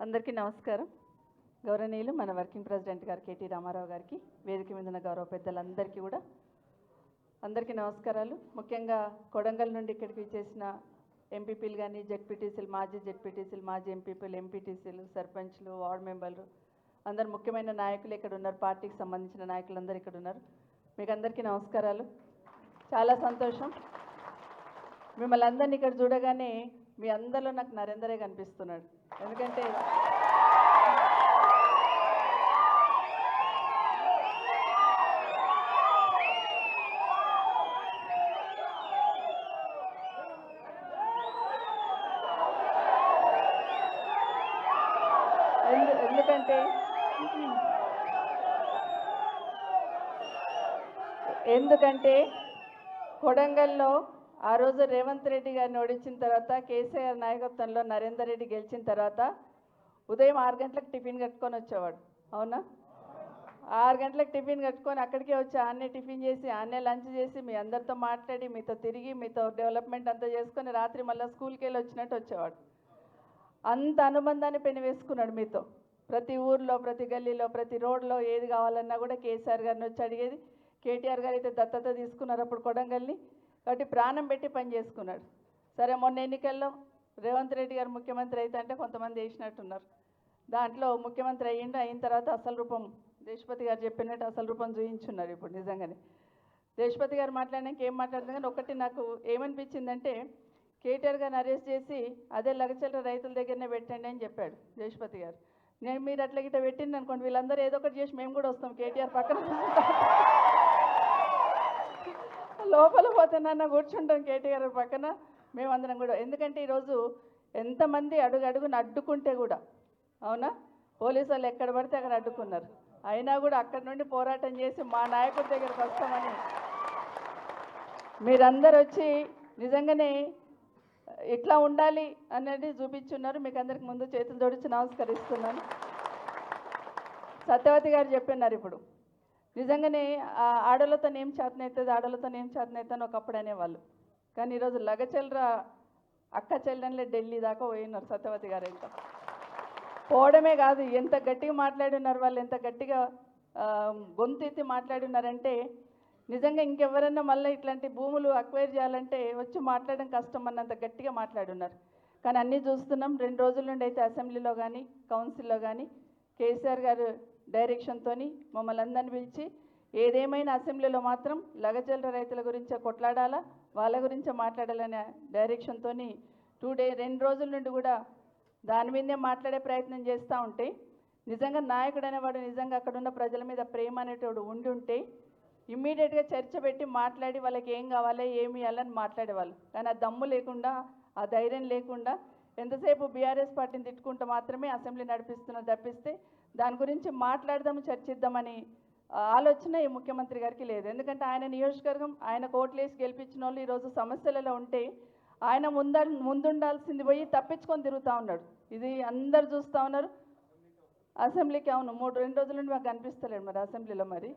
అందరికీ నమస్కారం. గౌరవనీయులు మన వర్కింగ్ ప్రెసిడెంట్ గారు కేటీ రామారావు గారికి, వేదిక మీద ఉన్న గౌరవ పెద్దలందరికీ కూడా అందరికీ నమస్కారాలు. ముఖ్యంగా కొడంగల్ నుండి ఇక్కడికి చేసిన ఎంపీపీలు కానీ, జెడ్పీటీసీలు, మాజీ జెడ్పీటీసీలు, మాజీ ఎంపీపీలు, ఎంపీటీసీలు, సర్పంచ్లు, వార్డు మెంబర్లు, అందరు ముఖ్యమైన నాయకులు ఇక్కడ ఉన్నారు. పార్టీకి సంబంధించిన నాయకులందరూ ఇక్కడ ఉన్నారు. మీకు అందరికీ నమస్కారాలు. చాలా సంతోషం. మిమ్మల్ని అందరినీ ఇక్కడ చూడగానే మీ అందరిలో నాకు నరేందరే కనిపిస్తున్నాడు. ఎందుకంటే ఎందుకంటే కొడంగల్లో ఆ రోజు రేవంత్ రెడ్డి గారిని ఓడించిన తర్వాత, కేసీఆర్ నాయకత్వంలో నరేందర్ రెడ్డి గెలిచిన తర్వాత ఉదయం 6 గంటలకు టిఫిన్ కట్టుకొని వచ్చేవాడు. అవునా? 6 గంటలకు టిఫిన్ కట్టుకొని అక్కడికే వచ్చి ఆన్నే టిఫిన్ చేసి, ఆన్నే లంచ్ చేసి, మీ అందరితో మాట్లాడి, మీతో తిరిగి, మీతో డెవలప్మెంట్ అంతా చేసుకొని రాత్రి మళ్ళీ స్కూల్కి వెళ్ళి వచ్చినట్టు వచ్చేవాడు. అంత అనుబంధాన్ని పెనవేసుకున్నాడు మీతో. ప్రతి ఊర్లో, ప్రతి గల్లీలో, ప్రతి రోడ్లో ఏది కావాలన్నా కూడా కేసీఆర్ గారిని వచ్చి అడిగేది. కేటీఆర్ గారు అయితే దత్తత తీసుకున్నారు అప్పుడు కొడంగల్ని, కాబట్టి ప్రాణం పెట్టి పని చేసుకున్నాడు. సరే, మొన్న ఎన్నికల్లో రేవంత్ రెడ్డి గారు ముఖ్యమంత్రి అయితే అంటే కొంతమంది వేసినట్టున్నారు. దాంట్లో ముఖ్యమంత్రి అయిన తర్వాత అసలు రూపం దేశపతి గారు చెప్పినట్టు అసలు రూపం చూయించున్నారు. ఇప్పుడు నిజంగానే దేశపతి గారు మాట్లాడినాక ఏం మాట్లాడుతుంది కానీ ఒకటి నాకు ఏమనిపించిందంటే, కేటీఆర్ గారిని అరెస్ట్ చేసి అదే లగచల్ల రైతుల దగ్గరనే పెట్టండి అని చెప్పాడు దేశపతి గారు. మీరు అట్లా గిట్ట పెట్టింది అనుకోండి, వీళ్ళందరూ ఏదో ఒకటి చేసి మేము కూడా వస్తాం కేటీఆర్ పక్కన, లోపల పోతున్నా కూర్చుంటాం కేటీఆర్ పక్కన మేమందరం కూడా. ఎందుకంటే ఈరోజు ఎంతమంది అడుగున అడ్డుకుంటే కూడా, అవునా, పోలీసు వాళ్ళు ఎక్కడ పడితే అక్కడ అడ్డుకున్నారు, అయినా కూడా అక్కడి నుండి పోరాటం చేసి మా నాయకుడి దగ్గరకు వస్తామని మీరందరూ వచ్చి నిజంగానే ఇట్లా ఉండాలి అనేది చూపించున్నారు. మీకు అందరికి ముందు చేతులు జోడించి నమస్కరిస్తున్నాను. సత్యవతి గారు చెప్పినారు ఇప్పుడు, నిజంగానే ఆడలతో ఏం చేతనవుతుంది, ఆడలతో ఏం చేతనవుతుంది ఒకప్పుడు అనేవాళ్ళు. కానీ ఈరోజు లగచెల్లర అక్క చెల్లెన్లే ఢిల్లీ దాకా పోయినారు సత్యవతి గారు. ఎంత పోవడమే కాదు, ఎంత గట్టిగా మాట్లాడినారు వాళ్ళు, ఎంత గట్టిగా గొంతెత్తి మాట్లాడినారంటే నిజంగా ఇంకెవరన్నా మళ్ళీ ఇట్లాంటి భూములు అక్వైర్ చేయాలంటే వచ్చి మాట్లాడడం కష్టం అన్నంత గట్టిగా మాట్లాడున్నారు. కానీ అన్నీ చూస్తున్నాం. 2 రోజుల నుండి అయితే అసెంబ్లీలో కానీ కౌన్సిల్లో కానీ కేసీఆర్ గారు డైరెక్షన్తో మమ్మల్ని అందరిని పిలిచి ఏదేమైనా అసెంబ్లీలో మాత్రం లగచల్ల రైతుల గురించే కొట్లాడాలా, వాళ్ళ గురించే మాట్లాడాలనే డైరెక్షన్తో 2 రోజుల నుండి కూడా దాని మీదే మాట్లాడే ప్రయత్నం చేస్తూ ఉంటే, నిజంగా నాయకుడు అనేవాడు నిజంగా అక్కడున్న ప్రజల మీద ప్రేమ అనేటోడు ఉండి ఉంటే ఇమ్మీడియట్గా చర్చ పెట్టి మాట్లాడి వాళ్ళకి ఏం కావాలి, ఏమి ఇవ్వాలని మాట్లాడేవాళ్ళు. కానీ ఆ దమ్ము లేకుండా, ఆ ధైర్యం లేకుండా ఎంతసేపు బీఆర్ఎస్ పార్టీని తిట్టుకుంటూ మాత్రమే అసెంబ్లీ నడిపిస్తున్నారు తప్పిస్తే దాని గురించి మాట్లాడదాము, చర్చిద్దామని ఆలోచన ఈ ముఖ్యమంత్రి గారికి లేదు. ఎందుకంటే ఆయన నియోజకవర్గం, ఆయన కోట్లేసి గెలిపించిన వాళ్ళు ఈరోజు సమస్యలలో ఉంటే ఆయన ముందుండాల్సింది పోయి తప్పించుకొని తిరుగుతూ ఉన్నాడు. ఇది అందరు చూస్తూ ఉన్నారు. అసెంబ్లీకి అవును 2 రోజుల నుండి మాకు కనిపిస్తలేడు మరి అసెంబ్లీలో. మరి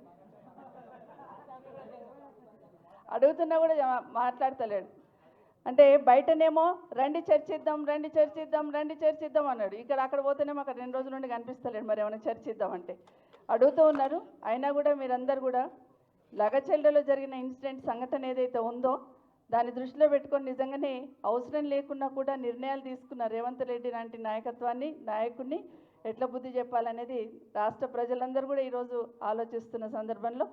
అడుగుతున్నా కూడా మాట్లాడతలేడు. అంటే బయటనేమో రండి చర్చిద్దాం, రండి చర్చిద్దాం, రండి చర్చిద్దాం అన్నాడు. అక్కడ పోతేనేమో అక్కడ 2 రోజుల నుండి కనిపిస్తలేడు. మరి ఏమైనా చర్చిద్దామంటే అడుగుతూ ఉన్నారు. అయినా కూడా మీరందరూ కూడా లగచెల్లెలో జరిగిన ఇన్సిడెంట్ సంఘటన ఏదైతే ఉందో దాన్ని దృష్టిలో పెట్టుకొని నిజంగానే అవసరం లేకున్నా కూడా నిర్ణయాలు తీసుకున్న రేవంత్ రెడ్డి లాంటి నాయకుడిని ఎట్లా బుద్ధి చెప్పాలనేది రాష్ట్ర ప్రజలందరూ కూడా ఈరోజు ఆలోచిస్తున్న సందర్భంలో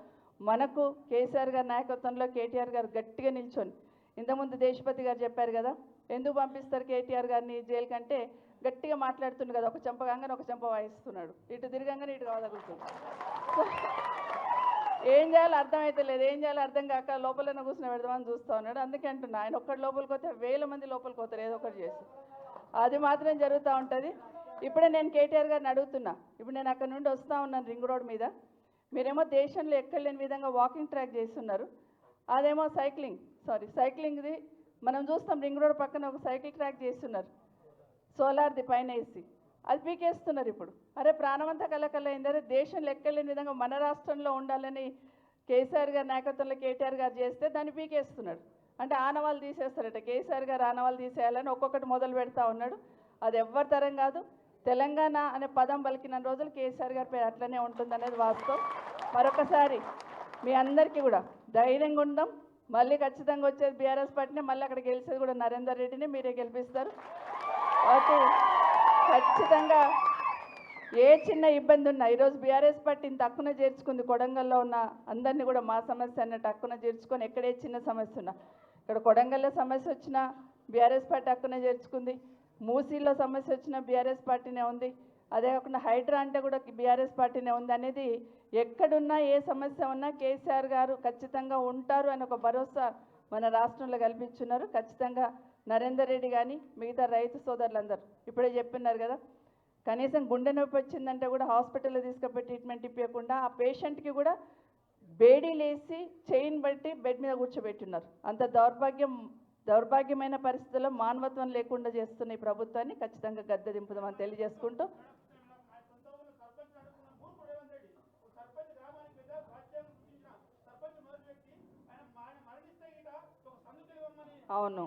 మనకు కేసీఆర్ గారి నాయకత్వంలో కేటీఆర్ గారు గట్టిగా నిల్చొని, ఇంతకుముందు దేశపతి గారు చెప్పారు కదా, ఎందుకు పంపిస్తారు కేటీఆర్ గారిని జైలు కంటే గట్టిగా మాట్లాడుతుండు కదా, ఒక చెంప కాగానే ఒక చెంప వాయిస్తున్నాడు, ఇటు తిరగంగానే ఇటు కావదలుగుతుంది. ఏం చేయాలో అర్థమైతే లేదు, ఏం చేయాలో అర్థం కాక లోపలనే కూర్చుని పెడదామని చూస్తూ ఉన్నాడు. అందుకే అంటున్నా, ఆయన ఒక్కటి లోపలికి పోతే 1000 మంది లోపలికి పోతారు ఏదో ఒకటి చేసి. అది మాత్రం జరుగుతూ ఉంటుంది. ఇప్పుడే నేను కేటీఆర్ గారిని అడుగుతున్నా, ఇప్పుడు నేను అక్కడ నుండి వస్తూ ఉన్నాను రింగ్ రోడ్ మీద, మీరేమో దేశంలో ఎక్కడ లేని విధంగా వాకింగ్ ట్రాక్ చేస్తున్నారు, అదేమో సైక్లింగ్ది మనం చూస్తాం. రింగ్ రోడ్ పక్కన ఒక సైకిల్ ట్రాక్ చేస్తున్నారు, సోలార్ది పైన వేసి, అది పీకేస్తున్నారు. ఇప్పుడు అరే ప్రాణమంతా కలకలైందరే, దేశంలో ఎక్కడ లేని విధంగా మన రాష్ట్రంలో ఉండాలని కేసీఆర్ గారి నాయకత్వంలో కేటీఆర్ గారు చేస్తే దాన్ని పీకేస్తున్నాడు. అంటే ఆనవాళ్ళు తీసేస్తారట, కేసీఆర్ గారు ఆనవాళ్ళు తీసేయాలని ఒక్కొక్కటి మొదలు పెడతా ఉన్నాడు. అది ఎవ్వరి తరం కాదు. తెలంగాణ అనే పదం పలికిన రోజులు కేసీఆర్ గారి పేరు అట్లనే ఉంటుందనేది వాస్తవం. మరొకసారి మీ అందరికీ కూడా ధైర్యంగా ఉందాం. మళ్ళీ ఖచ్చితంగా వచ్చేది బీఆర్ఎస్ పార్టీనే, మళ్ళీ అక్కడ గెలిచేది కూడా నరేందర్ రెడ్డిని మీరే గెలిపిస్తారు. కాబట్టి ఖచ్చితంగా ఏ చిన్న ఇబ్బంది ఉన్నా ఈరోజు బీఆర్ఎస్ పార్టీ ఇంత హక్కున చేర్చుకుంది. కొడంగల్లో ఉన్న అందరినీ కూడా మా సమస్య అన్నట్టు హక్కున చేర్చుకొని ఎక్కడే చిన్న సమస్య ఉన్నా, ఇక్కడ కొడంగల్లో సమస్య వచ్చినా బీఆర్ఎస్ పార్టీ హక్కున చేర్చుకుంది. మూసీలో సమస్య వచ్చినా బీఆర్ఎస్ పార్టీనే ఉంది. అదే కాకుండా హైడ్రా అంటే కూడా బీఆర్ఎస్ పార్టీనే ఉంది అనేది ఎక్కడున్నా ఏ సమస్య ఉన్నా కేసీఆర్ గారు ఖచ్చితంగా ఉంటారు అని ఒక భరోసా మన రాష్ట్రంలో కల్పించున్నారు. ఖచ్చితంగా నరేందర్ రెడ్డి కానీ మిగతా రైతు సోదరులందరూ ఇప్పుడే చెప్పినారు కదా, కనీసం గుండె నొప్పి వచ్చిందంటే కూడా హాస్పిటల్లో తీసుకుపోయి ట్రీట్మెంట్ ఇవ్వకుండా ఆ పేషెంట్కి కూడా బేడీలేసి చైన్ బట్టి బెడ్ మీద కూర్చోబెట్టున్నారు. అంత దౌర్భాగ్యమైన పరిస్థితుల్లో మానవత్వం లేకుండా చేస్తున్న ఈ ప్రభుత్వాన్ని ఖచ్చితంగా గద్దె దింపుదామని తెలియజేసుకుంటూ, అవును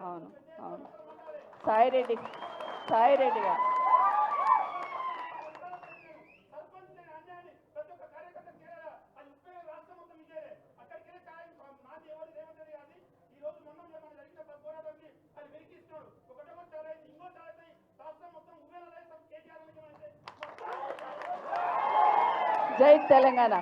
అవును అవును సాయిరెడ్డి గారు జై తెలంగాణ.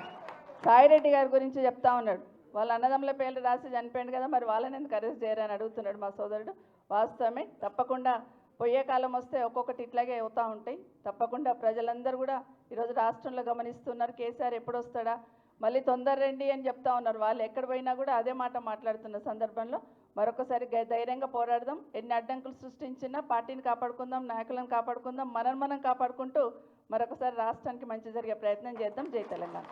సాయిరెడ్డి గారి గురించి చెప్తా ఉన్నాడు. వాళ్ళ అన్నదమ్ముల పేర్లు రాసి చనిపోయింది కదా, మరి వాళ్ళని ఎందుకు అరెస్ట్ చేయరని అడుగుతున్నాడు మా సోదరుడు. వాస్తవమే, తప్పకుండా పోయే కాలం వస్తే ఒక్కొక్కటి ఇట్లాగే అవుతూ ఉంటాయి. తప్పకుండా ప్రజలందరూ కూడా ఈరోజు రాష్ట్రంలో గమనిస్తున్నారు. కేసీఆర్ ఎప్పుడు వస్తాడా, మళ్ళీ తొందర రండి అని చెప్తా ఉన్నారు. వాళ్ళు ఎక్కడ పోయినా కూడా అదే మాట మాట్లాడుతున్న సందర్భంలో మరొకసారి ధైర్యంగా పోరాడదాం. ఎన్ని అడ్డంకులు సృష్టించినా పార్టీని కాపాడుకుందాం, నాయకులను కాపాడుకుందాం, మనం కాపాడుకుంటూ మరొకసారి రాష్ట్రానికి మంచి జరిగే ప్రయత్నం చేద్దాం. జై తెలంగాణ.